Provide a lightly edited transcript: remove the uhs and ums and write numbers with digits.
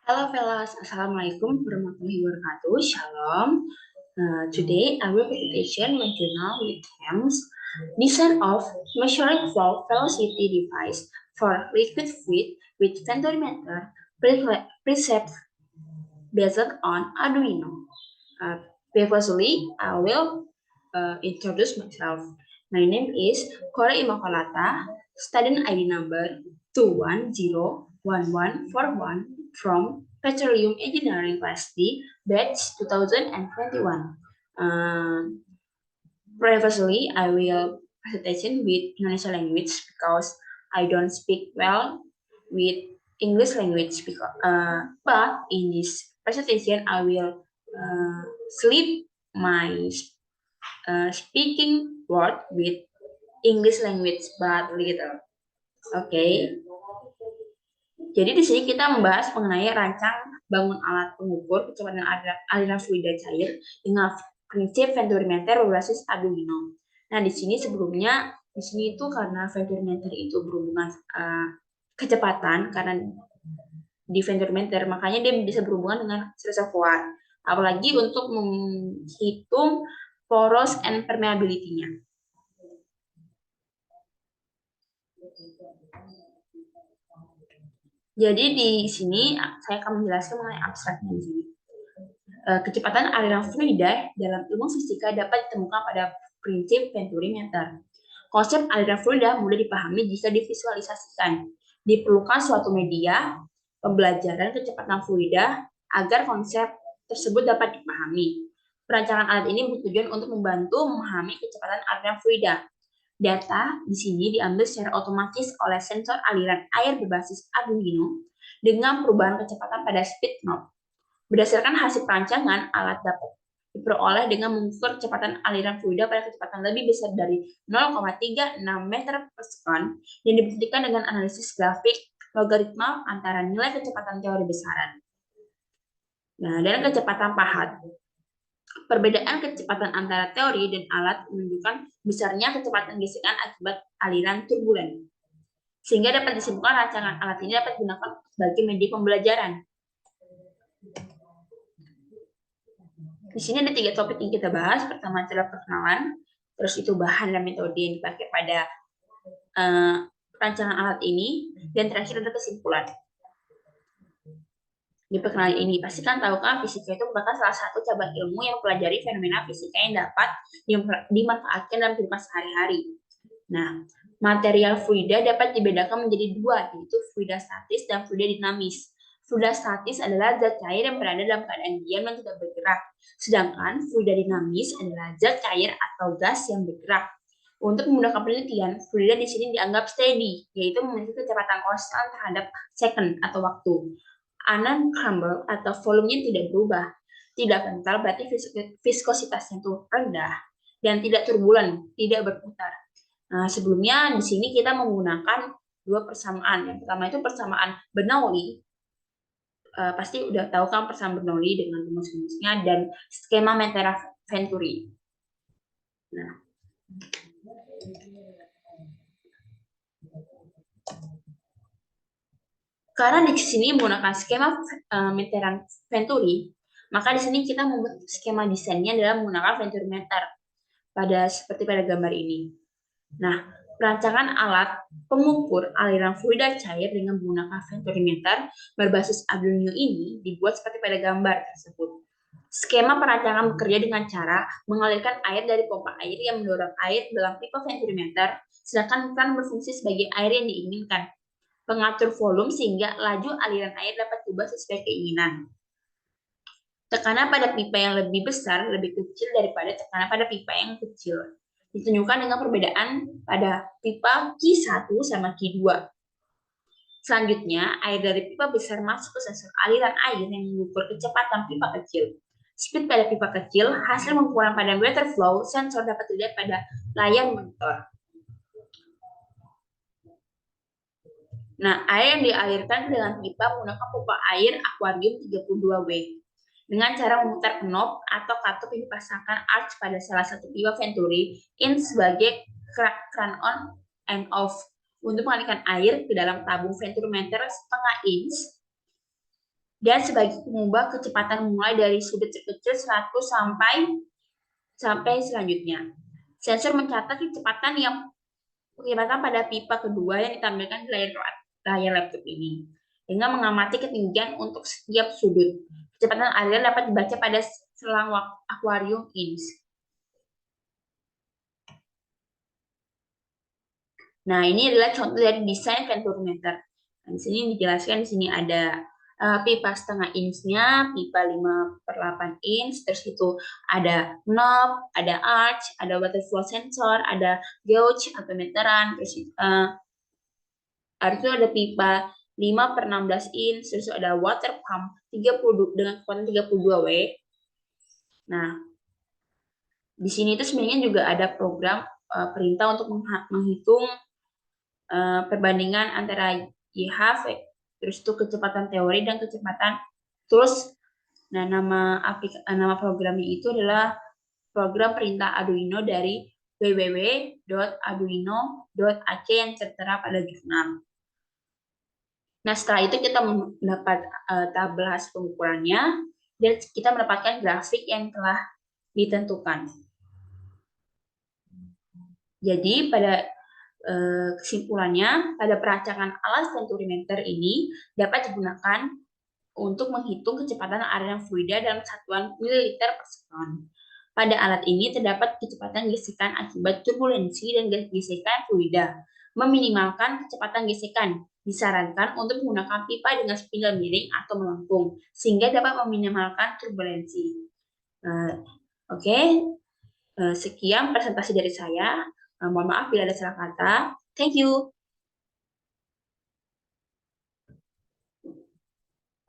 Halo fellas, Assalamualaikum warahmatullahi wabarakatuh. Shalom. Today I will presentation my journal with themes design of measuring flow velocity device for liquid fluid with venturimeter preset based on Arduino. Previously, I will introduce myself. My name is Kore Immaculata, student ID number 2101141 from Petroleum Engineering Class D, batch 2021. Previously, I will presentation with Indonesian language because I don't speak well with English language. But in this presentation, I will sleep my speaking word with English language, but little. Oke. Jadi di sini kita membahas mengenai rancang bangun alat pengukur kecepatan aliran fluida cair dengan prinsip venturimeter berbasis Arduino. Nah, di sini sebelumnya itu karena venturimeter itu berhubungan kecepatan karena di venturimeter, makanya dia bisa berhubungan dengan reservoir. Apalagi untuk menghitung poros and permeability-nya. Jadi di sini saya akan menjelaskan mengenai abstraknya di sini. Kecepatan aliran fluida dalam ilmu fisika dapat ditemukan pada prinsip venturimeter. Konsep aliran fluida mudah dipahami jika divisualisasikan. Diperlukan suatu media pembelajaran kecepatan fluida agar konsep tersebut dapat dipahami. Perancangan alat ini bertujuan untuk membantu memahami kecepatan aliran fluida. Data di sini diambil secara otomatis oleh sensor aliran air berbasis Arduino dengan perubahan kecepatan pada speed knob. Berdasarkan hasil perancangan, alat dapat diperoleh dengan mengukur kecepatan aliran fluida pada kecepatan lebih besar dari 0,36 meter per sekon yang dibuktikan dengan analisis grafik logaritma antara nilai kecepatan teori besaran. Nah, dan kecepatan pahat. Perbedaan kecepatan antara teori dan alat menunjukkan besarnya kecepatan gesekan akibat aliran turbulen. Sehingga dapat disimpulkan rancangan alat ini dapat digunakan sebagai media pembelajaran. Di sini ada 3 topik yang kita bahas. Pertama adalah perkenalan, terus itu bahan dan metode yang dipakai pada rancangan alat ini, dan terakhir ada kesimpulan. Di perkenalan ini, pastikan tahu kan fisika itu merupakan salah satu cabang ilmu yang mempelajari fenomena fisika yang dapat dimanfaatkan dalam kehidupan sehari-hari. Nah, material fluida dapat dibedakan menjadi 2, yaitu fluida statis dan fluida dinamis. Fluida statis adalah zat cair yang berada dalam keadaan diam dan tidak bergerak, sedangkan fluida dinamis adalah zat cair atau gas yang bergerak. Untuk memudahkan penelitian, fluida di sini dianggap steady, yaitu memiliki kecepatan konstan terhadap second atau waktu. Uncrumble atau volumenya tidak berubah, tidak kental berarti viskositasnya itu rendah, dan tidak turbulen, tidak berputar. Nah, sebelumnya di sini kita menggunakan 2 persamaan. Yang pertama itu persamaan Bernoulli. Pasti udah tahu kan persamaan Bernoulli dengan rumus-rumusnya dan skema Mentera-Venturi. Nah, karena di sini menggunakan skema Mentera-Venturi, maka di sini kita membuat skema desainnya adalah menggunakan venturimeter seperti pada gambar ini. Nah, perancangan alat pengukur aliran fluida cair dengan menggunakan venturimeter berbasis Arduino ini dibuat seperti pada gambar tersebut. Skema perancangan bekerja dengan cara mengalirkan air dari pompa air yang mendorong air dalam pipa venturimeter, sedangkan keran berfungsi sebagai air yang diinginkan. Pengatur volume sehingga laju aliran air dapat diubah sesuai keinginan. Tekanan pada pipa yang lebih besar lebih kecil daripada tekanan pada pipa yang kecil. Ditunjukkan dengan perbedaan pada pipa Q1 sama Q2. Selanjutnya, air dari pipa besar masuk ke sensor aliran air yang mengukur kecepatan pipa kecil. Speed pada pipa kecil, hasil pengukuran pada water flow, sensor dapat dilihat pada layar monitor. Nah, air yang dialirkan dengan pipa menggunakan pompa air akuarium 32W. Dengan cara memutar knob atau katup yang dipasangkan arch pada salah satu pipa venturi in sebagai keran on and off untuk mengalirkan air ke dalam tabung venturometer setengah inch dan sebagai pengubah kecepatan mulai dari sudut terkecil 100 sampai selanjutnya. Sensor mencatat kecepatan pada pipa kedua yang ditampilkan di layar laptop ini dengan mengamati ketinggian untuk setiap sudut. Kecepatan aliran dapat dibaca pada selang akuarium inch. Nah, ini adalah contoh dari desain venturometer. Nah, di sini dijelaskan, di sini ada pipa setengah inch-nya, pipa 5/8 inch, terus itu ada knob, ada arch, ada water flow sensor, ada gauge atau meteran, terus itu ada pipa 5/16 inch, terus ada water pump 30 dengan kekuatan 32 W. Nah, di sini itu sebenarnya juga ada program perintah untuk menghitung perbandingan antara YHV, terus itu kecepatan teori dan kecepatan terus. Nah, nama programnya itu adalah program perintah Arduino dari www.arduino.ac yang tertera pada jurnal. Nah, setelah itu kita mendapat tabel hasil pengukurannya dan kita mendapatkan grafik yang telah ditentukan. Jadi pada kesimpulannya, pada peracakan alat venturometer ini dapat digunakan untuk menghitung kecepatan aliran fluida dalam satuan mililiter per sekon. Pada alat ini terdapat kecepatan gesekan akibat turbulensi dan gesekan fluida. Meminimalkan kecepatan gesekan, disarankan untuk menggunakan pipa dengan spidol miring atau melengkung, sehingga dapat meminimalkan turbulensi. Oke, sekian presentasi dari saya. Mohon maaf bila ada salah kata. Thank you.